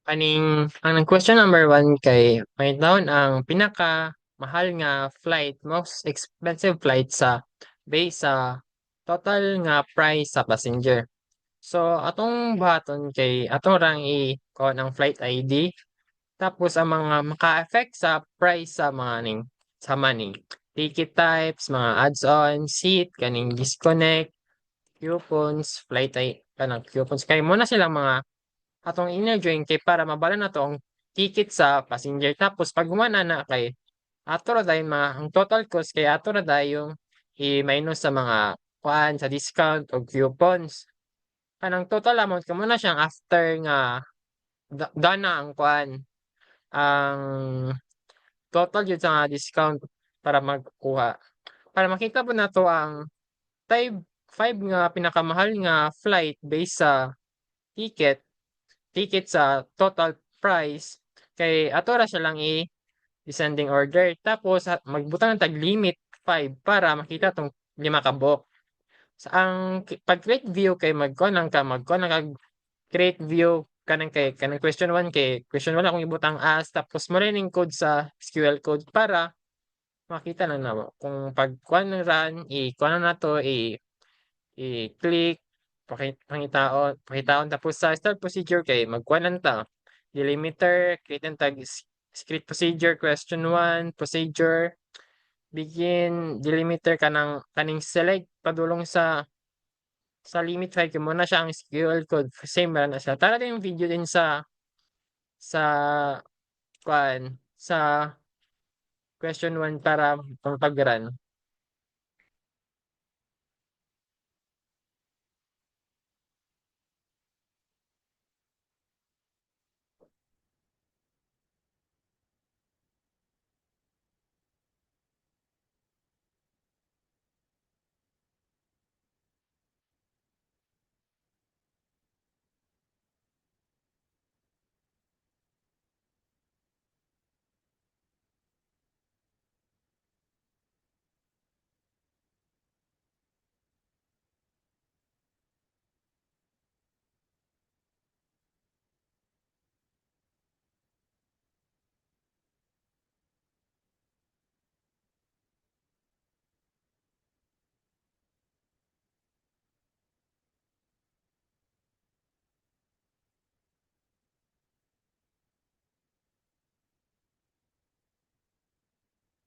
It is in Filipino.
Ang question number one kay may taon ang pinaka mahal nga flight, most expensive flight sa base sa total nga price sa passenger. So atong buhaton kay atong rang i-kuha ng flight ID tapos ang mga maka-affect sa price sa mga sa money. Ticket types, mga add-on, seat, kaning disconnect, coupons, flight ay kanang coupons kay mo na silang mga atong ina-join kay para mabala na 'to ang ticket sa passenger tapos pag humana na kay ato ra dayon ang total cost kay ato ra dayong i-minus sa mga kuan sa discount o coupons. Kanang total amount kamo na siyang after nga dana ang kuan ang total jud sa nga discount para magkuha. Para makita po nato ang type 5 nga pinakamahal nga flight based sa ticket ticket sa total price kay ato ra siya lang i-descending order tapos magbutang ng tag limit 5 para makita tong lima ka book. Sa pag create view kay magkuha lang kag create view kanang question 1 kay question 1 akong ibutang as tapos mo rin code sa SQL code para makita lang na kung pagkuha ng run i-kuha na nato i-click, pakitaon tapos sa start procedure kay magkuha lang ta. Delimiter, create ang tag script procedure, question 1, procedure, begin, delimiter kaning select padulong sa limit 5 kay mo na siya ang SQL code. Same ra na siya. Tara din yung video din sa kuan sa question 1 para pag-run.